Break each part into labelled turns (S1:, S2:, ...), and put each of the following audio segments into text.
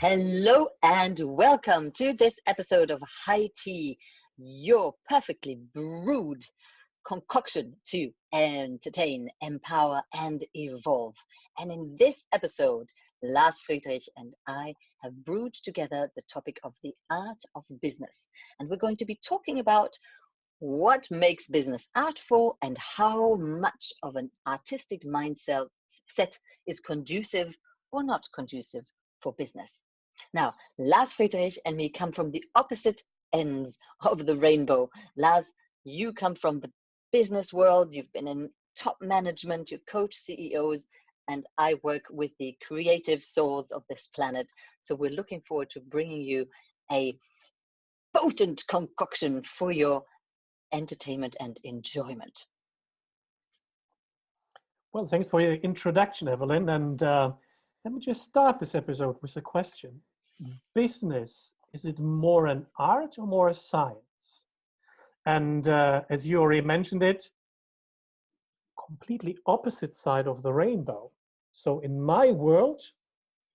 S1: Hello and welcome to this episode of High Tea, your perfectly brewed concoction to entertain, empower, and evolve. And in this episode, Lars Friedrich and I have brewed together the topic of the art of business. And we're going to be talking about what makes business artful and how much of an artistic mindset is conducive or not conducive for business. Now, Lars Friedrich and me come from the opposite ends of the rainbow. Lars, you come from the business world, you've been in top management, you coach CEOs, and I work with the creative souls of this planet. So we're looking forward to bringing you a potent concoction for your entertainment and enjoyment.
S2: Well, thanks for your introduction, Evelyne. And let me just start this episode with a question. Business, is it more an art or more a science? And as you already mentioned it, completely opposite side of the rainbow. So in my world,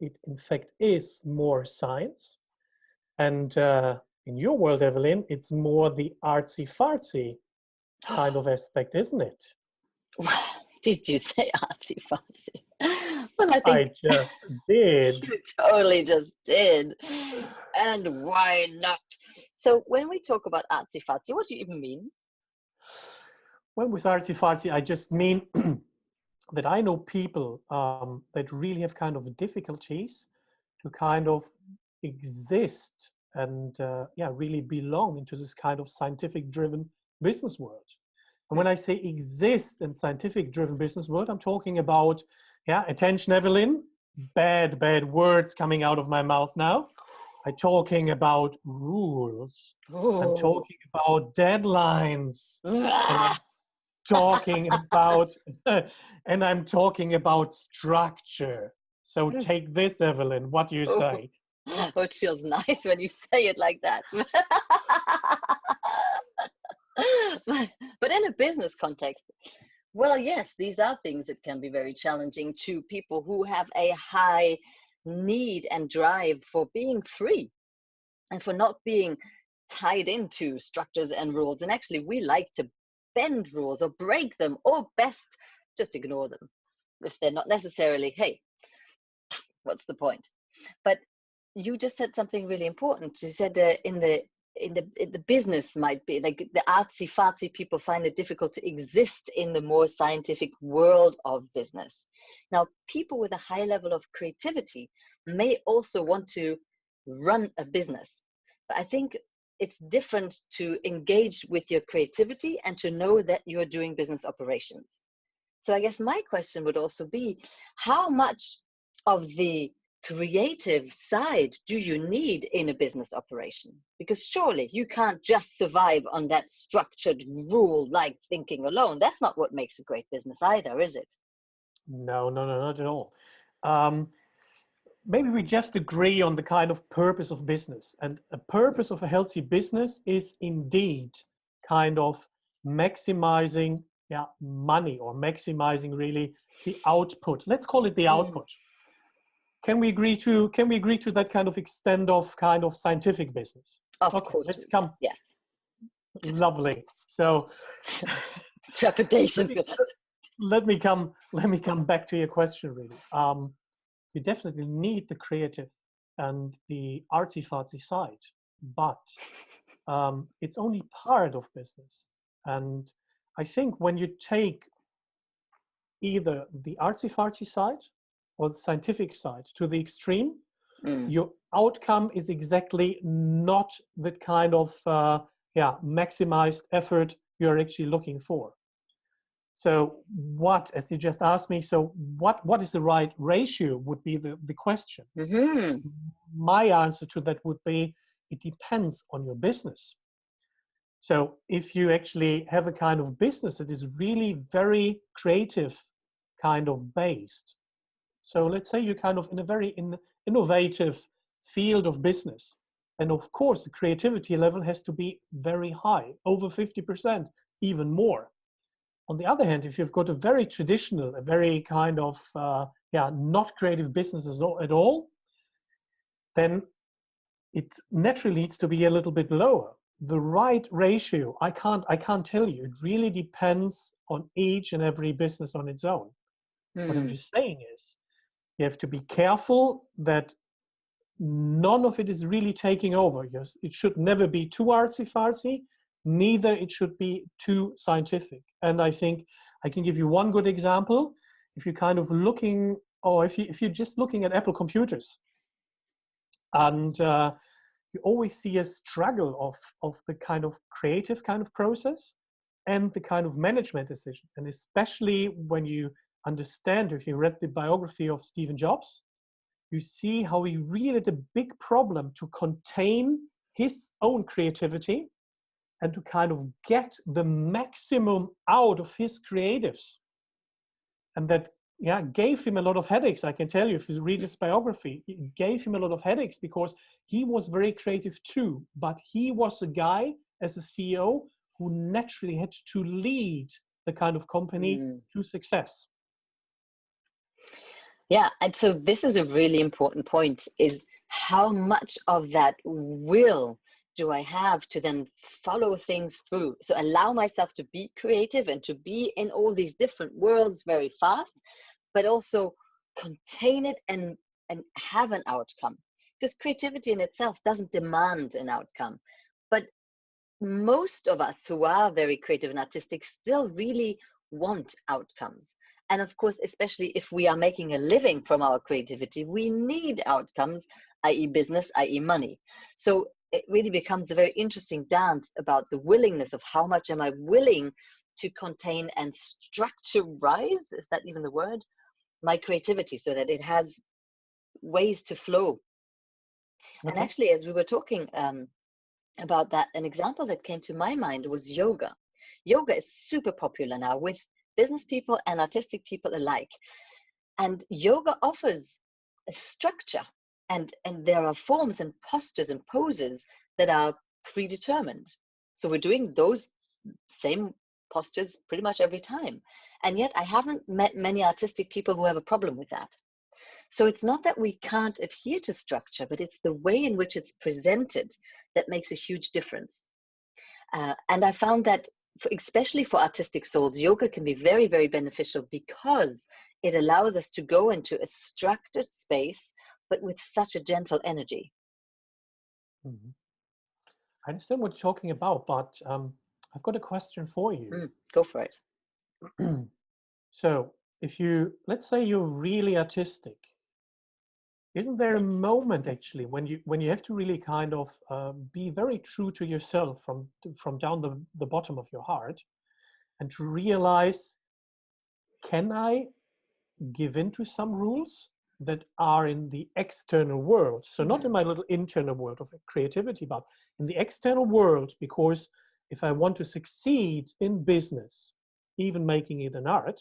S2: it in fact is more science. And in your world, Evelyne, it's more the artsy-fartsy kind of aspect, isn't it?
S1: Did you say artsy fartsy? Well,
S2: I just did.
S1: You totally just did. And why not? So when we talk about artsy fartsy, what do you even mean?
S2: Well, with artsy-fartsy, I just mean that I know people that really have kind of difficulties to kind of exist and really belong into this kind of scientific-driven business world. And when I say exist in scientific-driven business world, I'm talking about, attention, Evelyne, bad words coming out of my mouth now. I'm talking about rules.
S1: Ooh.
S2: I'm talking about deadlines. And I'm talking about structure. So take this, Evelyne. What do you say?
S1: Oh, it feels nice when you say it like that. But in a business context, well, yes, these are things that can be very challenging to people who have a high need and drive for being free and for not being tied into structures and rules. And actually, we like to bend rules or break them, or best just ignore them if they're not necessarily, hey, what's the point? But you just said something really important. You said in the business might be like the artsy fartsy people find it difficult to exist in the more scientific world of business. Now, people with a high level of creativity may also want to run a business, but I think it's different to engage with your creativity and to know that you're doing business operations. So I guess my question would also be, how much of the creative side do you need in a business operation? Because surely you can't just survive on that structured rule-like thinking alone. That's not what makes a great business either, is it?
S2: No, not at all. Maybe we just agree on the kind of purpose of business. And a purpose of a healthy business is indeed kind of maximizing money, or maximizing really the output. Let's call it the output. Can we agree to that kind of extent of kind of scientific business?
S1: Of course.
S2: Let's come.
S1: Yes.
S2: Lovely. So
S1: trepidation.
S2: Let me come back to your question, really. You definitely need the creative and the artsy-fartsy side, but it's only part of business. And I think when you take either the artsy-fartsy side or the scientific side to the extreme, your outcome is exactly not the kind of maximized effort you're actually looking for. So what, as you just asked me, so what is the right ratio would be the question. My answer to that would be, it depends on your business. So if you actually have a kind of business that is really very creative kind of based, so let's say you're kind of in a very innovative field of business, and of course the creativity level has to be very high, over 50%, even more. On the other hand, if you've got a very traditional, a very kind of not creative business at all, then it naturally needs to be a little bit lower. The right ratio, I can't tell you. It really depends on each and every business on its own. What I'm
S1: Hmm.
S2: just saying is, you have to be careful that none of it is really taking over. Yes, it should never be too artsy-fartsy, neither it should be too scientific. And I think I can give you one good example. If you're kind of looking, or if you're just looking at Apple computers, and you always see a struggle of the kind of creative kind of process and the kind of management decision. And especially when you understand, if you read the biography of Steve Jobs, you see how he really had a big problem to contain his own creativity and to kind of get the maximum out of his creatives. And that, yeah, gave him a lot of headaches. I can tell you, if you read his biography, it gave him a lot of headaches because he was very creative too. But he was a guy, as a CEO, who naturally had to lead the kind of company
S1: Hmm.
S2: to success.
S1: Yeah, and so this is a really important point, is how much of that will do I have to then follow things through? So allow myself to be creative and to be in all these different worlds very fast, but also contain it and have an outcome. Because creativity in itself doesn't demand an outcome. But most of us who are very creative and artistic still really want outcomes. And of course, especially if we are making a living from our creativity, we need outcomes, i.e., business, i.e., money. So it really becomes a very interesting dance about the willingness of how much am I willing to contain and structureize, is that even the word, my creativity so that it has ways to flow. And
S2: Okay.
S1: actually, as we were talking about that, an example that came to my mind was yoga. Yoga is super popular now with business people and artistic people alike. And yoga offers a structure, and there are forms and postures and poses that are predetermined. So we're doing those same postures pretty much every time. And yet I haven't met many artistic people who have a problem with that. So it's not that we can't adhere to structure, but it's the way in which it's presented that makes a huge difference. And I found that, especially for artistic souls, yoga can be very, very beneficial because it allows us to go into a structured space, but with such a gentle energy.
S2: Mhm. I understand what you're talking about, but I've got a question for you.
S1: Go for it.
S2: So, if you, let's say you're really artistic, isn't there a
S1: Yes.
S2: moment actually when you have to really kind of be very true to yourself from down the bottom of your heart, and to realize, can I give in to some rules that are in the external world? So not in
S1: Mm.
S2: my little internal world of creativity, but in the external world, because if I want to succeed in business, even making it an art,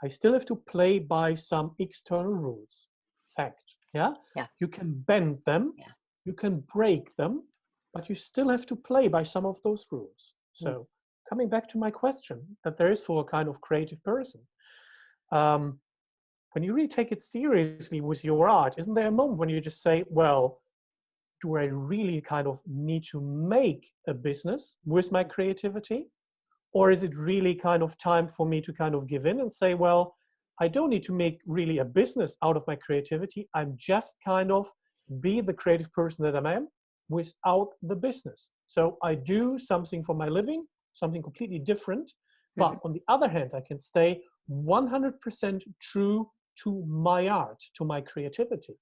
S2: I still have to play by some external rules. Fact. Yeah.
S1: Yeah.
S2: You can bend them,
S1: Yeah.
S2: you can break them, but you still have to play by some of those rules.
S1: Mm.
S2: So coming back to my question that there is for a kind of creative person, um, when you really take it seriously with your art, isn't there a moment when you just say, well, do I really kind of need to make a business with my creativity? Or is it really kind of time for me to kind of give in and say, well, I don't need to make really a business out of my creativity. I'm just kind of be the creative person that I am without the business. So I do something for my living, something completely different. But
S1: Mhm.
S2: on the other hand, I can stay 100% true to my art, to my creativity.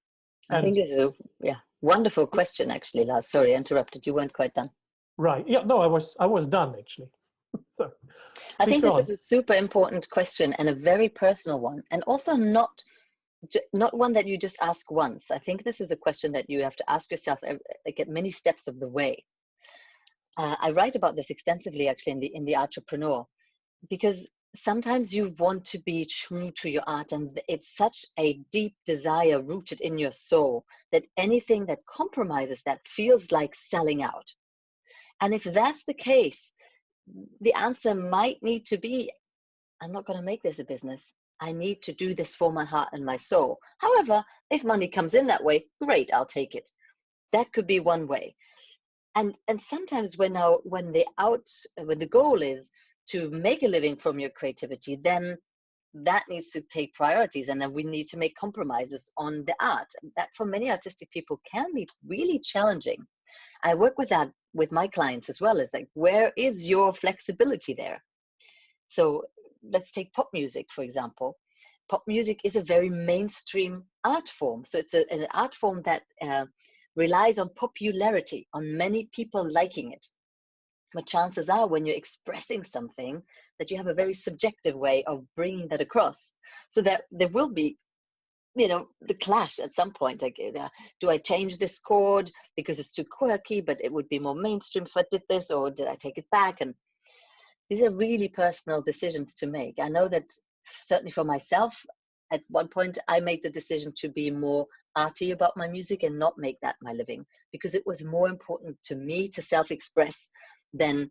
S1: I think
S2: And
S1: this is a wonderful question, actually, Lars. Sorry, I interrupted. You weren't quite done.
S2: right, yeah, no, I was done actually. So
S1: I
S2: please
S1: think
S2: go
S1: this is
S2: on.
S1: a super important question and a very personal one, and also not one that you just ask once. I think this is a question that you have to ask yourself like at many steps of the way. I write about this extensively, actually, in the Entrepreneur, because sometimes you want to be true to your art, and it's such a deep desire rooted in your soul that anything that compromises that feels like selling out. And if that's the case, the answer might need to be, I'm not going to make this a business. I need to do this for my heart and my soul. However, if money comes in that way, great, I'll take it. That could be one way. And sometimes when the goal is to make a living from your creativity, then that needs to take priorities, and then we need to make compromises on the art. That for many artistic people can be really challenging. I work with that with my clients as well. It's like, where is your flexibility there? So let's take pop music, for example. Pop music is a very mainstream art form. So it's an art form that relies on popularity, on many people liking it. But chances are, when you're expressing something, that you have a very subjective way of bringing that across. So that there will be, the clash at some point. Like, do I change this chord because it's too quirky, but it would be more mainstream if I did this, or did I take it back? And these are really personal decisions to make. I know that certainly for myself, at one point, I made the decision to be more arty about my music and not make that my living, because it was more important to me to self-express than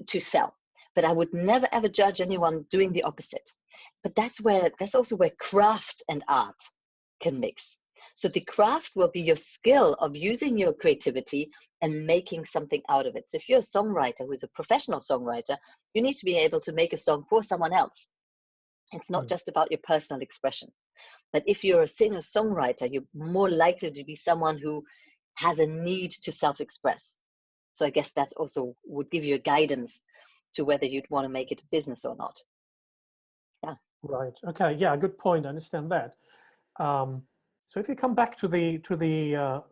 S1: to sell. But I would never ever judge anyone doing the opposite. But that's also where craft and art can mix. So the craft will be your skill of using your creativity and making something out of it. So if you're a songwriter who's a professional songwriter, you need to be able to make a song for someone else. It's not just about your personal expression. But if you're a singer-songwriter, you're more likely to be someone who has a need to self-express. So I guess that's also would give you a guidance to whether you'd want to make it a business or not. Yeah.
S2: Right. Okay. Yeah. Good point. I understand that. So if you come back to the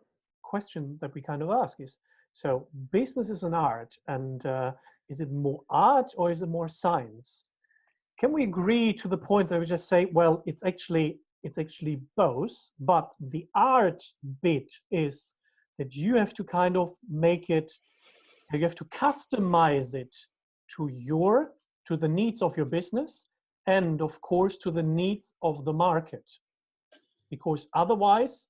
S2: question that we kind of ask is, so business is an art, and is it more art or is it more science? Can we agree to the point that we just say, well, it's actually both, but the art bit is that you have to kind of make it, you have to customize it to the needs of your business, and of course to the needs of the market, because otherwise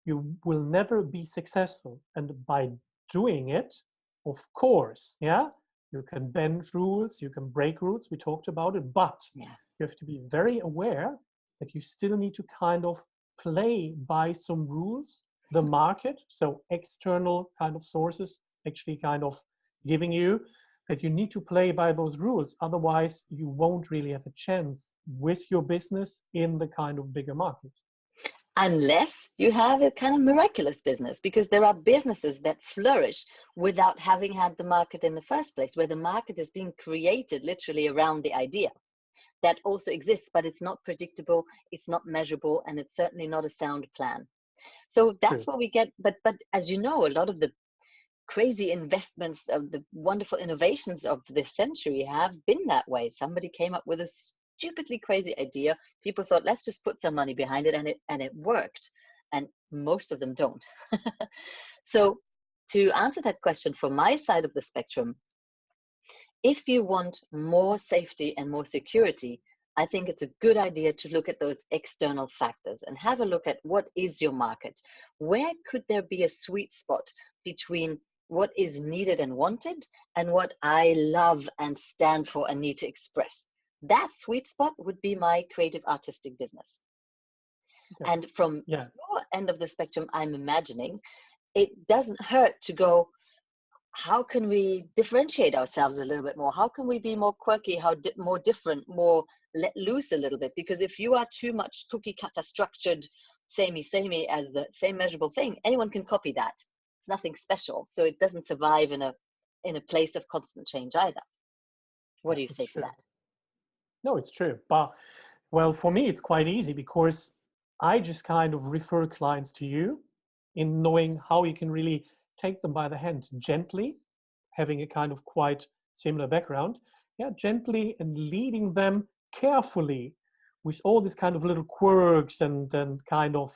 S2: you will never be successful. And by doing it, of course, yeah, you can bend rules, you can break rules, we talked about it, but
S1: Yeah.
S2: you have to be very aware that you still need to kind of play by some rules, the market, so external kind of sources actually kind of giving you that you need to play by those rules. Otherwise, you won't really have a chance with your business in the kind of bigger market.
S1: Unless you have a kind of miraculous business, because there are businesses that flourish without having had the market in the first place, where the market is being created literally around the idea. That also exists, but it's not predictable, it's not measurable, and it's certainly not a sound plan. So that's
S2: True.
S1: what we get. But as you know, a lot of the crazy investments of the wonderful innovations of this century have been that way. Somebody came up with a stupidly crazy idea. People thought, let's just put some money behind it, and it worked. And most of them don't. So to answer that question from my side of the spectrum, if you want more safety and more security, I think it's a good idea to look at those external factors and have a look at what is your market. Where could there be a sweet spot between what is needed and wanted and what I love and stand for and need to express? That sweet spot would be my creative artistic business.
S2: Okay.
S1: And from
S2: Yeah.
S1: your end of the spectrum, I'm imagining it doesn't hurt to go, how can we differentiate ourselves a little bit more? How can we be more quirky, more different, more let loose a little bit? Because if you are too much cookie cutter structured, samey as the same measurable thing, anyone can copy that. It's nothing special. So it doesn't survive in a place of constant change either. What do you
S2: It's
S1: say to
S2: true.
S1: that?
S2: No, it's true. But well, for me, it's quite easy because I just kind of refer clients to you in knowing how you can really take them by the hand gently, having a kind of quite similar background. Yeah, gently and leading them carefully with all these kind of little quirks and kind of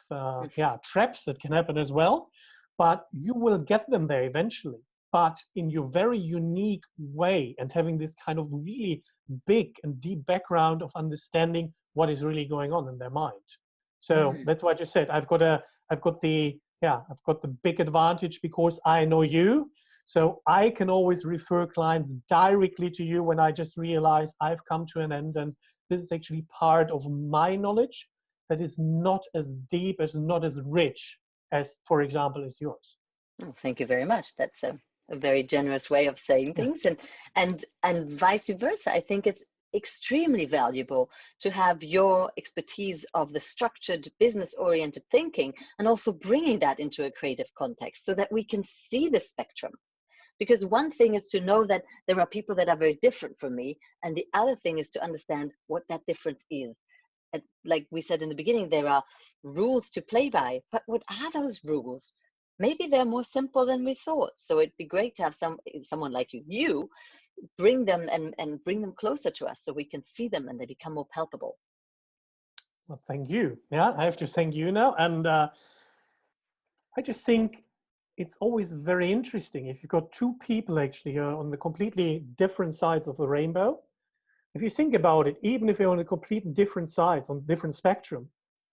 S2: traps that can happen as well. But you will get them there eventually, but in your very unique way, and having this kind of really big and deep background of understanding what is really going on in their mind. So that's why I just said I've got the big advantage because I know you. So I can always refer clients directly to you when I just realize I've come to an end, and this is actually part of my knowledge that is not as deep, as not as rich as, for example, as yours.
S1: Oh, thank you very much. That's a very generous way of saying
S2: Yeah.
S1: things, and vice versa. I think it's extremely valuable to have your expertise of the structured business-oriented thinking and also bringing that into a creative context so that we can see the spectrum. Because one thing is to know that there are people that are very different from me, and the other thing is to understand what that difference is. And like we said in the beginning, there are rules to play by, but what are those rules? Maybe they're more simple than we thought. So it'd be great to have someone like you bring them and bring them closer to us so we can see them and they become more palpable.
S2: Well, thank you. Yeah, I have to thank you now. And I just think it's always very interesting if you've got two people actually on the completely different sides of the rainbow. If you think about it, even if you're on a completely different sides, on different spectrum,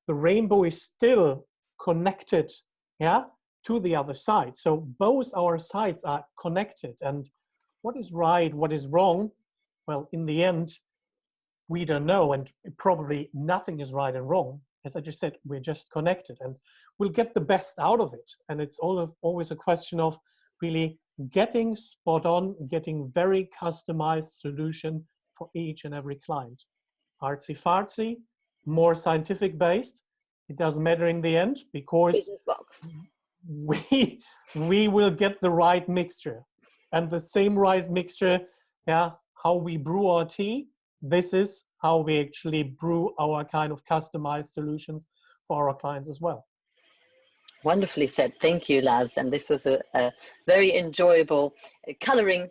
S2: the rainbow is still connected, yeah, to the other side. So both our sides are connected. And what is right, what is wrong? Well, in the end, we don't know, and probably nothing is right and wrong. As I just said, we're just connected, and we'll get the best out of it. And it's always a question of really getting spot on, getting very customized solution for each and every client. Artsy fartsy, more scientific based. It doesn't matter in the end because
S1: Business box.
S2: we will get the right mixture, and the same right mixture. Yeah, how we brew our tea. This is how we actually brew our kind of customized solutions for our clients as well.
S1: Wonderfully said. Thank you, Lars. And this was a very enjoyable coloring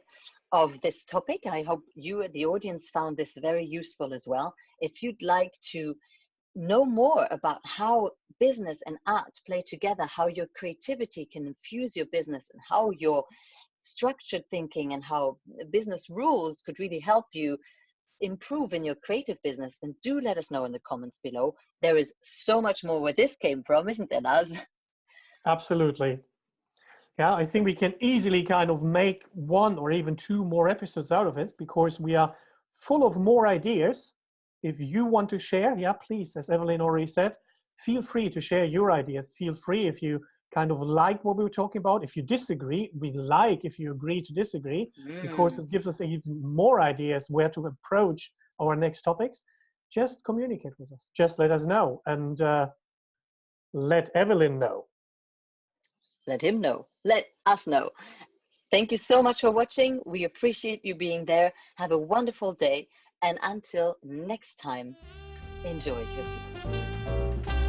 S1: of this topic. I hope you, the audience, found this very useful as well. If you'd like to know more about how business and art play together, how your creativity can infuse your business, and how your structured thinking and how business rules could really help you improve in your creative business, then do let us know in the comments below. There is so much more where this came from, isn't there, Lars?
S2: Absolutely. Yeah, I think we can easily kind of make one or even two more episodes out of it because we are full of more ideas. If you want to share, yeah, please, as Evelyne already said, feel free to share your ideas. Feel free if you kind of like what we were talking about. If you disagree, we like if you agree to disagree because it gives us even more ideas where to approach our next topics. Just communicate with us. Just let us know, and let Evelyne know.
S1: Let him know. Let us know. Thank you so much for watching. We appreciate you being there. Have a wonderful day. And until next time, enjoy your tea.